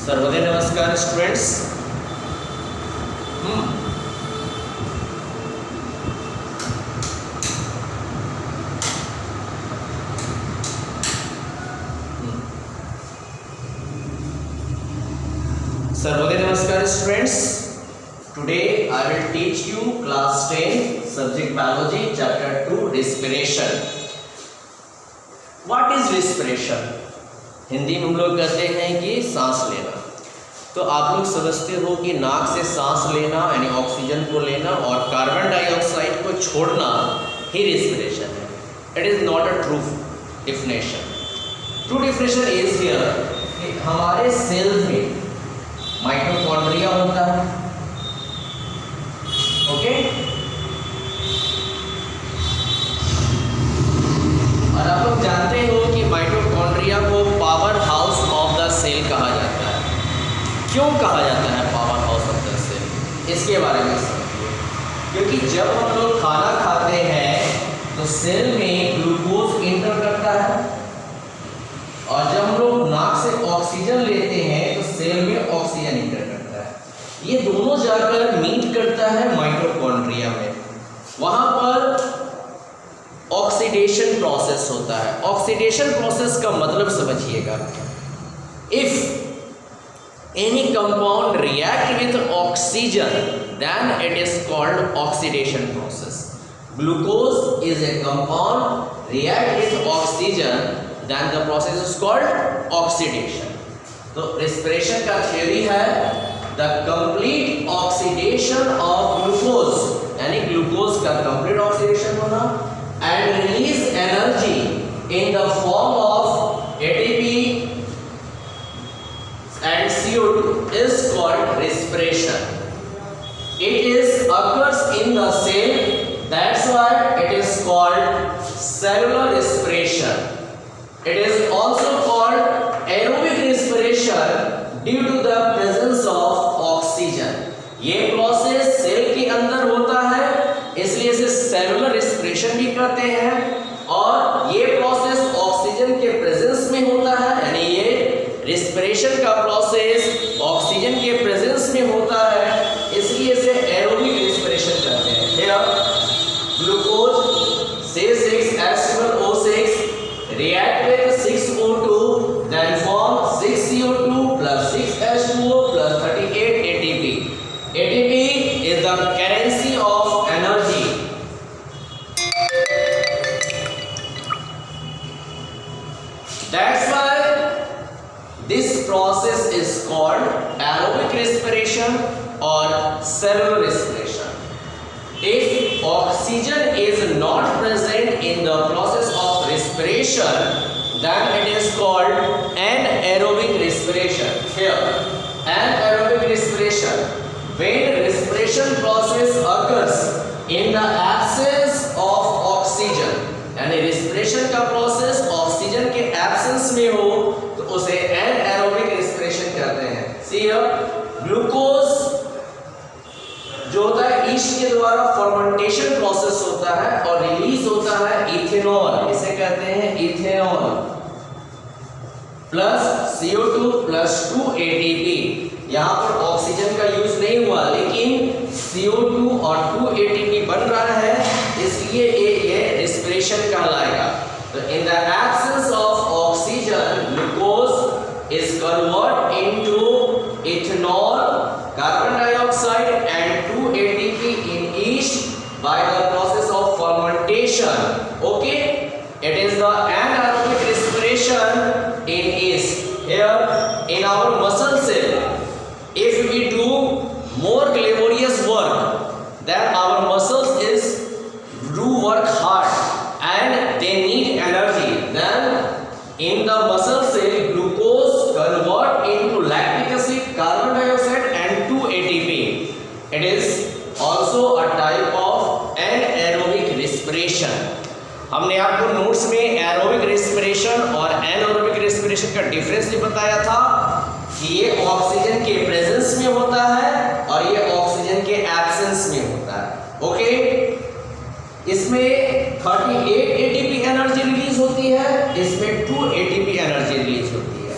सर्वोदय नमस्कार स्टूडेंट्स। सर्वोदय नमस्कार students. Today I will teach you class 10 subject biology chapter 2 respiration. What is respiration? Hindi में हम लोग कहते हैं कि सांस लेना। तो आप लोग समझते हो कि नाक से सांस लेना यानी ऑक्सीजन को लेना और कार्बन डाइऑक्साइड को छोड़ना ही रिस्पिरेशन है। It is not a true definition. True definition is here कि हमारे सेल्स में माइटोकॉन्ड्रिया होता है, ओके, और आप लोग जानते हो कि माइटोकॉन्ड्रिया को power house of the cell कहा जाता है। क्यों कहा जाता है power house of the cell? इसके बारे में समझिए। क्योंकि जब हम लोग खाना खाते हैं तो सेल में ग्लूकोज इंटर करता है और जब हम लोग नाक से ऑक्सीजन लेते हैं तो सेल में ऑक्सीजन इंटर करता है। ये दोनों जाकर मीट करता है माइटोकॉन्ड्रिया में। वहां पर ऑक्सीडेशन प्रोसेस होता है। ऑक्सीडेशन प्रोसेस का मतलब समझिएगा, if any compound react with oxygen then it is called oxidation process. Glucose is a compound react with oxygen then the process is called oxidation. तो रिस्पिरेशन का थ्योरी है the complete oxidation of glucose, यानी glucose का complete oxidation होना and release energy in the form of ATP and CO2 is called respiration. It is occurs in the cell, that's why it is called cellular respiration. It is also called aerobic respiration due to the presence of oxygen. ये process cell के अंदर होता है, इसलिए इसे cellular respiration भी कहते हैं। और ये प्रोसेस ऑक्सीजन के प्रेजेंस में होता है, यानी ये रिस्पिरेशन का प्रोसेस ऑक्सीजन के प्रेजेंस में होता है, इसलिए इसे एरोबिक रिस्पिरेशन कहते हैं। Here glucose C6H12O6 react with 6O2 then form 6CO2 plus 6H2O plus 38 ATP. ATP is the currency of energy. That's why this process is called aerobic respiration or cellular respiration. If oxygen is not present in the process of respiration, then it is called anaerobic respiration. Here, anaerobic respiration, when respiration process occurs in the absence of oxygen, यानी respiration का process oxygen के absence में हो तो उसे एनाएरोबिक respiration कहते हैं। See here, glucose जो होता है ईस्ट के द्वारा फर्मेंटेशन प्रोसेस होता है और रिलीज होता है इथेनॉल, इसे कहते हैं ethanol plus CO2 plus 2 ATP। यहाँ पर ऑक्सीजन का यूज नहीं हुआ, लेकिन CO2 और 2 ATP बन रहा है, इसलिए ये रिस्पिरेशन कहलाएगा। तो in the absence of oxygen glucose is convert into ethanol, carbon dioxide and 2 ATP in east by the process of fermentation. Okay, it is the anaerobic respiration in yeast. Here in our muscle cell, if we do more laborious work, then our muscles do work hard and they need energy. Then in the muscle cell, glucose convert into lactic acid, carbon dioxide and 2 ATP. It is also a type of anaerobic respiration. हमने आपको notes में aerobic respiration और anaerobic respiration का difference भी बताया था कि ये ऑक्सीजन के प्रेजेंस में होता है और ये ऑक्सीजन के एब्सेंस में होता है। ओके, इसमें 38 ATP एनर्जी रिलीज होती है, इसमें 2 ATP एनर्जी रिलीज होती है।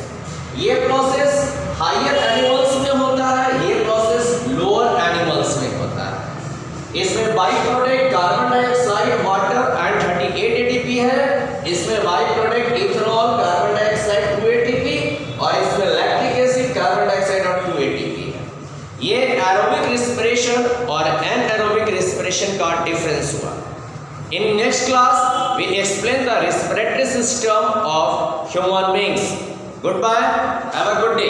ये प्रोसेस हायर इसमें by product ethanol carbon dioxide 2 ATP और इसमें लैक्टिक एसिड कार्बन डाइऑक्साइड और 2 एटीपी है। ये एरोबिक रेस्पिरेशन और एनएरोबिक रेस्पिरेशन का डिफरेंस हुआ। In next class we explain the respiratory system of human beings. Goodbye, have a good day.